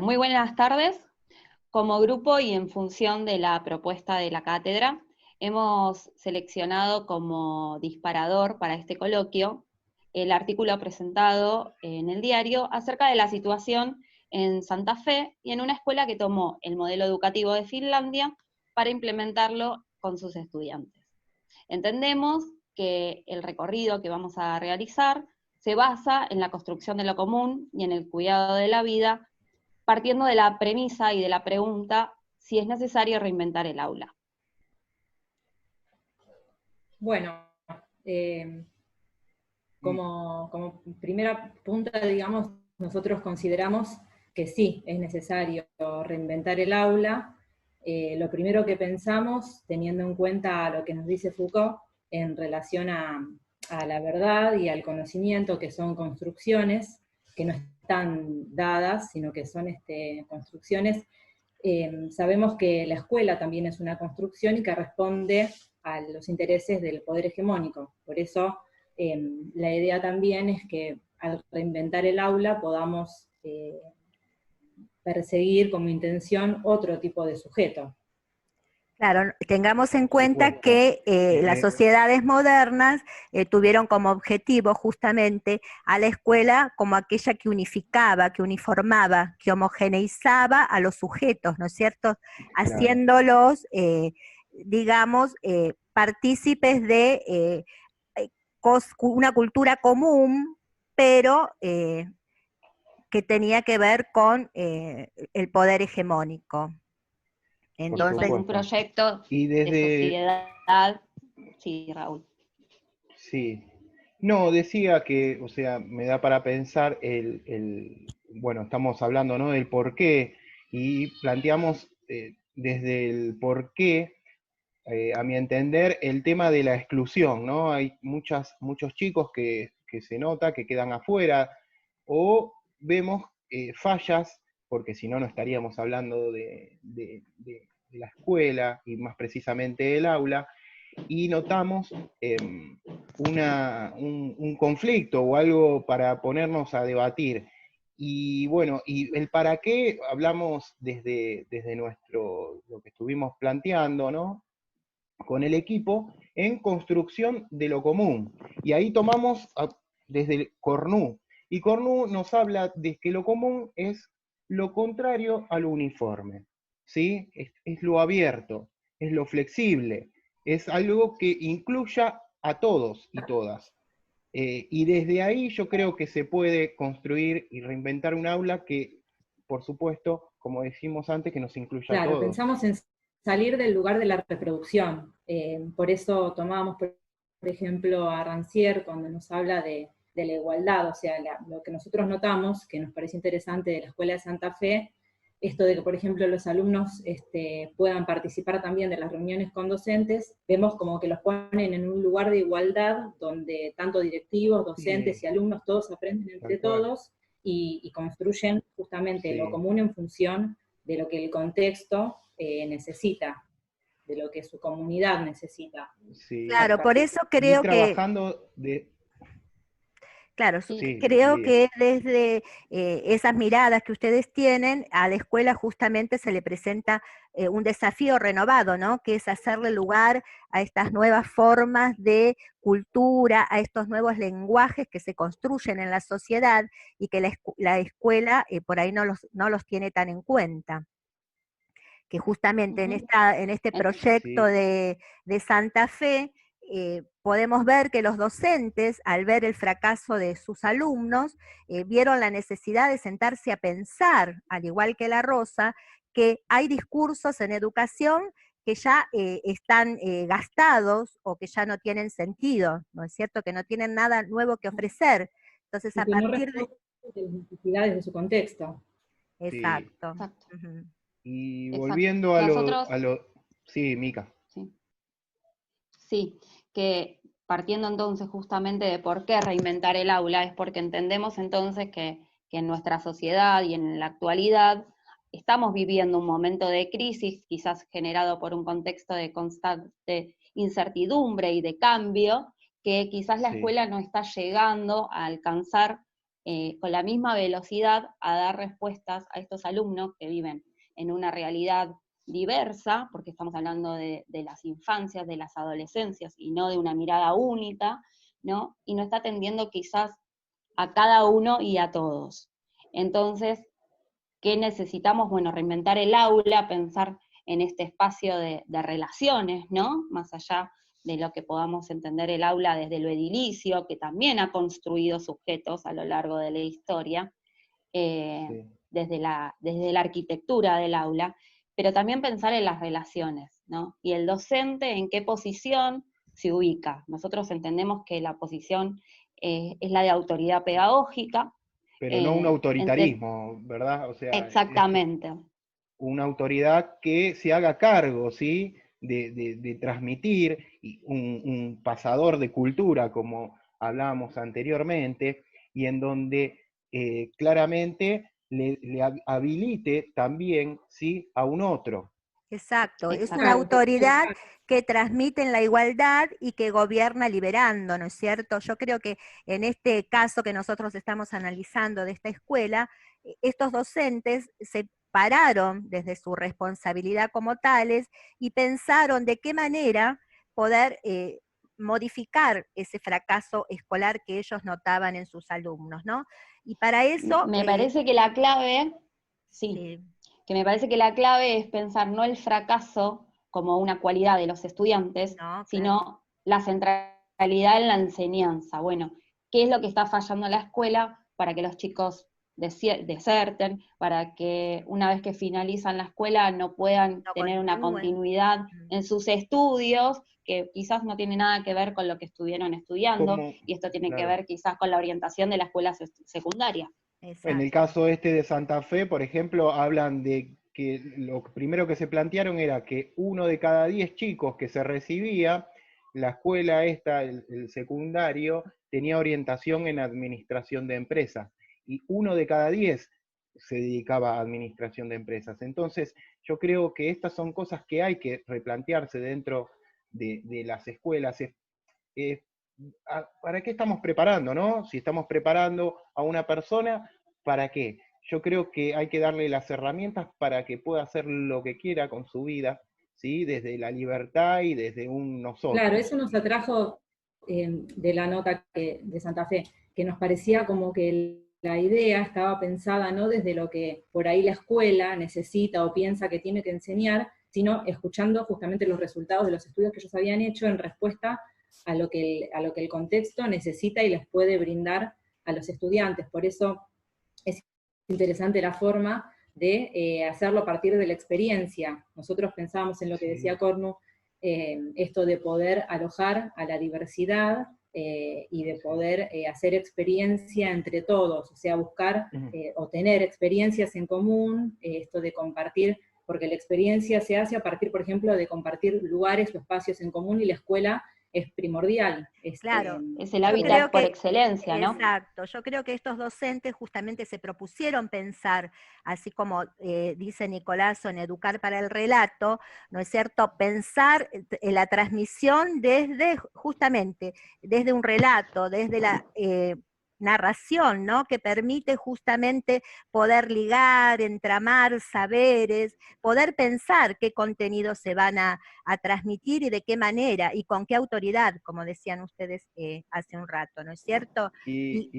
Muy buenas tardes. Como grupo y en función de la propuesta de la cátedra, hemos seleccionado como disparador para este coloquio el artículo presentado en el diario acerca de la situación en Santa Fe y en una escuela que tomó el modelo educativo de Finlandia para implementarlo con sus estudiantes. Entendemos que el recorrido que vamos a realizar se basa en la construcción de lo común y en el cuidado de la vida, partiendo de la premisa y de la pregunta si es necesario reinventar el aula. Bueno, como primera punta, digamos, nosotros consideramos que sí, es necesario reinventar el aula. Lo primero que pensamos, teniendo en cuenta lo que nos dice Foucault en relación a la verdad y al conocimiento, que son construcciones, que no están dadas, sino que son construcciones. Sabemos que la escuela también es una construcción y que responde a los intereses del poder hegemónico. Por eso la idea también es que al reinventar el aula podamos perseguir como intención otro tipo de sujeto. Claro, tengamos en cuenta que las sociedades modernas tuvieron como objetivo justamente a la escuela como aquella que unificaba, que uniformaba, que homogeneizaba a los sujetos, ¿no es cierto? Haciéndolos, digamos, partícipes de una cultura común, pero que tenía que ver con el poder hegemónico. Entonces, un proyecto de sociedad. Sí, Raúl. Sí. No, decía que, o sea, me da para pensar bueno, estamos hablando, ¿no?, del por qué, y planteamos desde el por qué, a mi entender, el tema de la exclusión, ¿no? Hay muchos chicos que se nota que quedan afuera, o vemos fallas, porque si no, no estaríamos hablando de la escuela, y más precisamente del aula, y notamos un conflicto o algo para ponernos a debatir. Y bueno, y el para qué hablamos desde lo que estuvimos planteando, ¿no?, con el equipo, en construcción de lo común. Y ahí tomamos desde el Cornu. Y Cornu nos habla de que lo común es lo contrario a lo uniforme, ¿sí? Es lo abierto, es lo flexible, es algo que incluya a todos y todas. Y desde ahí yo creo que se puede construir y reinventar un aula que, por supuesto, como decimos antes, que nos incluya a todos. Pensamos en salir del lugar de la reproducción. Por eso tomábamos, por ejemplo, a Rancière cuando nos habla de la igualdad, o sea, lo que nosotros notamos, que nos parece interesante de la Escuela de Santa Fe, esto de que, por ejemplo, los alumnos puedan participar también de las reuniones con docentes, vemos como que los ponen en un lugar de igualdad, donde tanto directivos, docentes y alumnos, todos aprenden entre todos, y construyen justamente lo común en función de lo que el contexto necesita, de lo que su comunidad necesita. Sí. Claro, por eso creo trabajando Claro, sí, creo que desde esas miradas que ustedes tienen, a la escuela justamente se le presenta un desafío renovado, ¿no? Que es hacerle lugar a estas nuevas formas de cultura, a estos nuevos lenguajes que se construyen en la sociedad y que la escuela por ahí no los tiene tan en cuenta. Que justamente en este proyecto de Santa Fe, podemos ver que los docentes, al ver el fracaso de sus alumnos, vieron la necesidad de sentarse a pensar, al igual que La Rosa, que hay discursos en educación que ya están gastados o que ya no tienen sentido, ¿no es cierto? Que no tienen nada nuevo que ofrecer. Entonces, a partir de las necesidades de su contexto. Exacto. Sí. Exacto. Y Exacto. volviendo a lo... Sí, Mica. Sí, que partiendo entonces justamente de por qué reinventar el aula, es porque entendemos entonces que en nuestra sociedad y en la actualidad estamos viviendo un momento de crisis, quizás generado por un contexto de constante incertidumbre y de cambio, que quizás la escuela no está llegando a alcanzar con la misma velocidad a dar respuestas a estos alumnos que viven en una realidad diversa, porque estamos hablando de las infancias, de las adolescencias, y no de una mirada única, ¿no? Y no está atendiendo quizás a cada uno y a todos. Entonces, ¿qué necesitamos? Bueno, reinventar el aula, pensar en este espacio de relaciones, ¿no? Más allá de lo que podamos entender el aula desde lo edilicio, que también ha construido sujetos a lo largo de la historia, Sí. desde la arquitectura del aula, pero también pensar en las relaciones, ¿no? Y el docente en qué posición se ubica. Nosotros entendemos que la posición es la de autoridad pedagógica. Pero no un autoritarismo, ¿verdad? O sea, Exactamente. una autoridad que se haga cargo, ¿sí? De transmitir un pasador de cultura, como hablábamos anteriormente, y en donde claramente le habilite también, ¿sí? A un otro. Exacto, es una Exacto. autoridad que transmite en la igualdad y que gobierna liberando, ¿no es cierto? Yo creo que en este caso que nosotros estamos analizando de esta escuela, estos docentes se pararon desde su responsabilidad como tales y pensaron de qué manera poder modificar ese fracaso escolar que ellos notaban en sus alumnos, ¿no? Y para eso... Me parece que la clave, sí, que me parece que la clave es pensar no el fracaso como una cualidad de los estudiantes, no, sino claro. la centralidad en la enseñanza. Bueno, ¿qué es lo que está fallando en la escuela para que los chicos deserten, para que una vez que finalizan la escuela no puedan No tener una continúen. continuidad en sus estudios, que quizás no tiene nada que ver con lo que estuvieron estudiando, Como, y esto tiene que claro. ver quizás con la orientación de la escuela secundaria. En el Exacto. caso este de Santa Fe, por ejemplo, hablan de que lo primero que se plantearon era que 1 de cada 10 chicos que se recibía, la escuela esta, el secundario, tenía orientación en administración de empresas, y 1 de cada 10 se dedicaba a administración de empresas. Entonces, yo creo que estas son cosas que hay que replantearse dentro de las escuelas. ¿Para qué estamos preparando, no? Si estamos preparando a una persona, ¿para qué? Yo creo que hay que darle las herramientas para que pueda hacer lo que quiera con su vida, ¿sí? Desde la libertad y desde un Claro, nosotros. eso nos atrajo de la nota de Santa Fe, que nos parecía como que la idea estaba pensada no desde lo que por ahí la escuela necesita o piensa que tiene que enseñar, sino escuchando justamente los resultados de los estudios que ellos habían hecho en respuesta a lo que el contexto necesita y les puede brindar a los estudiantes. Por eso es interesante la forma de hacerlo a partir de la experiencia. Nosotros pensábamos en lo que decía Cornu, esto de poder alojar a la diversidad y de poder hacer experiencia entre todos, o sea, buscar o tener experiencias en común, esto de compartir, porque la experiencia se hace a partir, por ejemplo, de compartir lugares o espacios en común, y la escuela es primordial. Claro, Es el yo creo hábitat por que, excelencia, ¿no? exacto, yo creo que estos docentes justamente se propusieron pensar, así como dice Nicolás, en educar para el relato, ¿no es cierto? Pensar en la transmisión desde, justamente, desde un relato, desde la narración, ¿no? Que permite justamente poder ligar, entramar saberes, poder pensar qué contenidos se van a transmitir y de qué manera y con qué autoridad, como decían ustedes hace un rato, ¿no es cierto? Sí,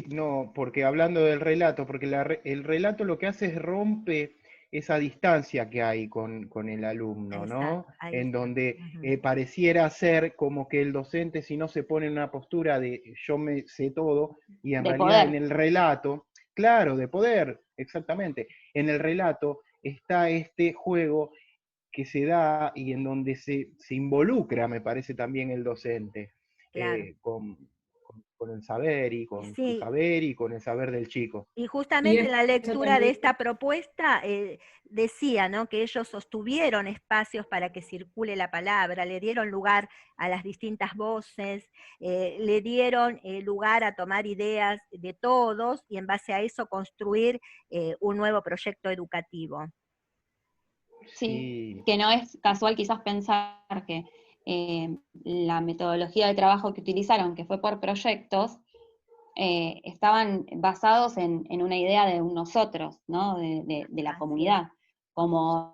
no, porque hablando del relato, porque el relato lo que hace es rompe esa distancia que hay con el alumno, ¿no? Exacto, ahí En está. donde pareciera ser como que el docente, si no se pone en una postura de yo me sé todo, y en De realidad en poder. el relato, claro, de poder, exactamente, en el relato está este juego que se da y en donde se involucra, me parece, también el docente, Claro. con el saber y con su Sí, saber y con el saber del chico. y Y justamente en la eso lectura de también, esta propuesta decía, ¿no? Que ellos sostuvieron espacios para que circule la palabra, le dieron lugar a las distintas voces, le dieron lugar a tomar ideas de todos y en base a eso construir un nuevo proyecto educativo. Sí, Sí, que no es casual quizás pensar que la metodología de trabajo que utilizaron, que fue por proyectos, estaban basados en una idea de un nosotros, ¿no? De la comunidad, como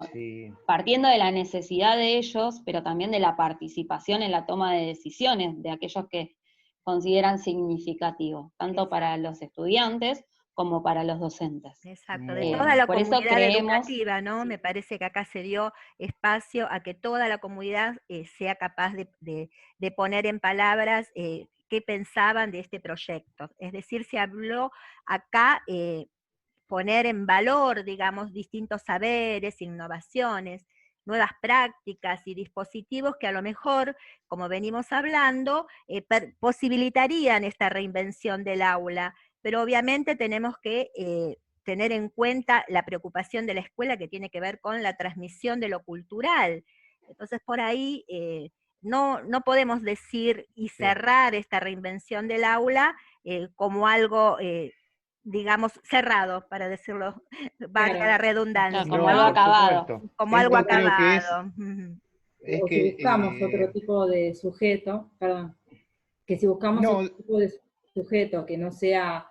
partiendo de la necesidad de ellos, pero también de la participación en la toma de decisiones de aquellos que consideran significativo, tanto para los estudiantes como para los docentes. Exacto, de toda la Por eso comunidad creemos, educativa, ¿no? sí. Me parece que acá se dio espacio a que toda la comunidad sea capaz de poner en palabras qué pensaban de este proyecto. Es decir, se habló acá poner en valor, digamos, distintos saberes, innovaciones, nuevas prácticas y dispositivos que a lo mejor, como venimos hablando, posibilitarían esta reinvención del aula. Pero obviamente tenemos que tener en cuenta la preocupación de la escuela que tiene que ver con la transmisión de lo cultural. Entonces por ahí no podemos decir y cerrar esta reinvención del aula como algo digamos, cerrado, para decirlo, valga la redundancia. Como algo acabado. Como algo O acabado. Si buscamos otro tipo de sujeto, perdón, que si buscamos otro tipo de sujeto que no sea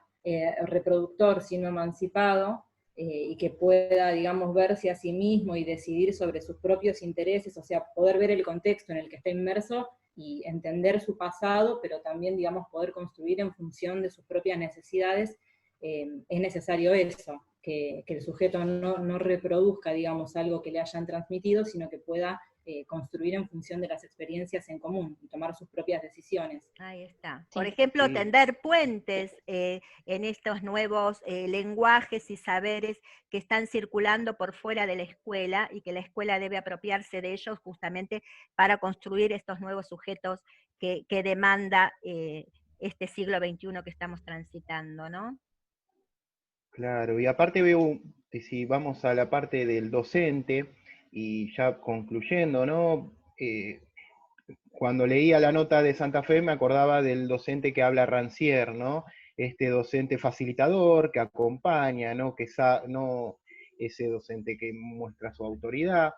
reproductor, sino emancipado, y que pueda, digamos, verse a sí mismo y decidir sobre sus propios intereses, o sea, poder ver el contexto en el que está inmerso y entender su pasado, pero también, digamos, poder construir en función de sus propias necesidades, es necesario eso, que el sujeto no reproduzca, digamos, algo que le hayan transmitido, sino que pueda construir en función de las experiencias en común y tomar sus propias decisiones. Ahí está. Por ejemplo, tender puentes en estos nuevos lenguajes y saberes que están circulando por fuera de la escuela y que la escuela debe apropiarse de ellos justamente para construir estos nuevos sujetos que demanda este siglo XXI que estamos transitando, ¿no? Claro, y aparte veo, si vamos a la parte del docente, y ya concluyendo, ¿no? Cuando leía la nota de Santa Fe me acordaba del docente que habla Rancière, ¿no? Este docente facilitador que acompaña, ¿no? No ese docente que muestra su autoridad.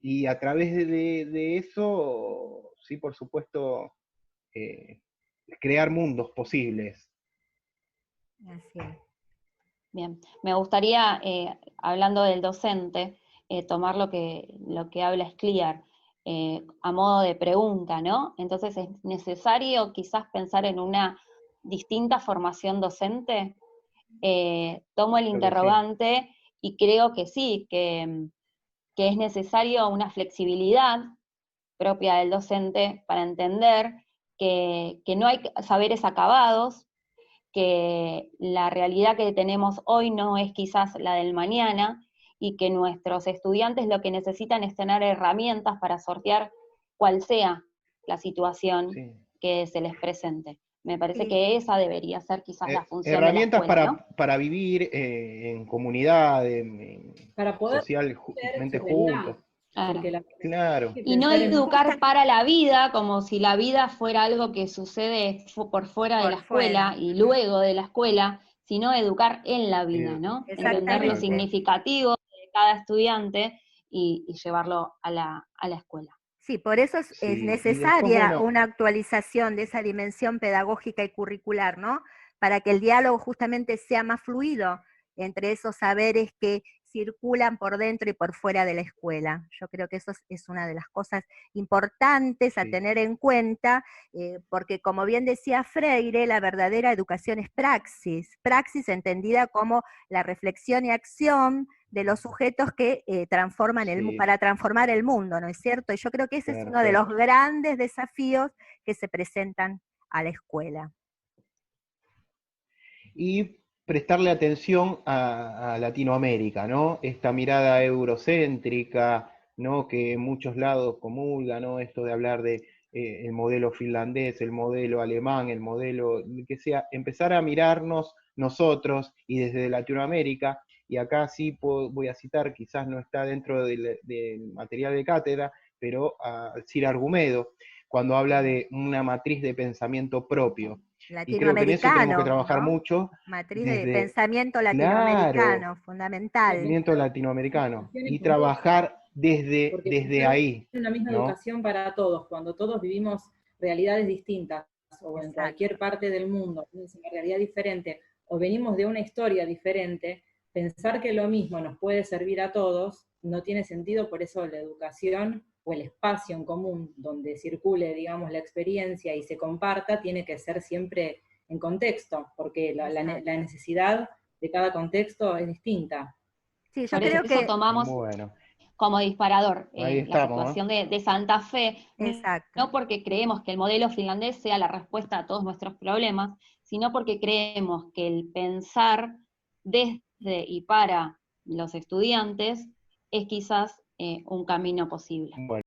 Y a través de eso, sí, por supuesto, crear mundos posibles. Así es. Bien, me gustaría, hablando del docente, tomar lo que habla Scliar, a modo de pregunta, ¿no? Entonces, ¿es necesario quizás pensar en una distinta formación docente? Tomo el interrogante y creo que sí, que es necesario una flexibilidad propia del docente para entender que no hay saberes acabados, que la realidad que tenemos hoy no es quizás la del mañana, y que nuestros estudiantes lo que necesitan es tener herramientas para sortear cual sea la situación que se les presente. Me parece que esa debería ser quizás la función herramientas de la escuela, ¿no? para vivir en comunidad, para poder socialmente juntos. Claro. Y no educar para la vida, como si la vida fuera algo que sucede por fuera de la escuela y luego de la escuela, sino educar en la vida, ¿no? Entender lo significativo de cada estudiante y llevarlo a la escuela. Sí, por eso es necesaria una actualización de esa dimensión pedagógica y curricular, ¿no? Para que el diálogo justamente sea más fluido entre esos saberes que circulan por dentro y por fuera de la escuela. Yo creo que eso es una de las cosas importantes a tener en cuenta, porque como bien decía Freire, la verdadera educación es praxis entendida como la reflexión y acción de los sujetos que transforman para transformar el mundo, ¿no es cierto? Y yo creo que ese es uno de los grandes desafíos que se presentan a la escuela. Y prestarle atención a Latinoamérica, ¿no? Esta mirada eurocéntrica, ¿no? Que en muchos lados comulga, ¿no? Esto de hablar de el modelo finlandés, el modelo alemán, el modelo que sea, empezar a mirarnos nosotros y desde Latinoamérica, y acá sí voy a citar, quizás no está dentro del material de cátedra, pero a Ciro Argumedo, cuando habla de una matriz de pensamiento propio. Y creo que en eso tenemos que trabajar mucho. Matriz de pensamiento latinoamericano, fundamental. Pensamiento latinoamericano. Y trabajar desde ahí. Es una misma educación para todos, cuando todos vivimos realidades distintas, o en Exacto. cualquier parte del mundo, tenemos una realidad diferente, o venimos de una historia diferente, pensar que lo mismo nos puede servir a todos no tiene sentido. Por eso la educación o el espacio en común donde circule, digamos, la experiencia y se comparta, tiene que ser siempre en contexto, porque la necesidad de cada contexto es distinta. Sí, yo Por creo eso que, tomamos Bueno, como disparador ahí la estamos, situación de Santa Fe, exacto. no porque creemos que el modelo finlandés sea la respuesta a todos nuestros problemas, sino porque creemos que el pensar desde y para los estudiantes es quizás un camino posible. Bueno.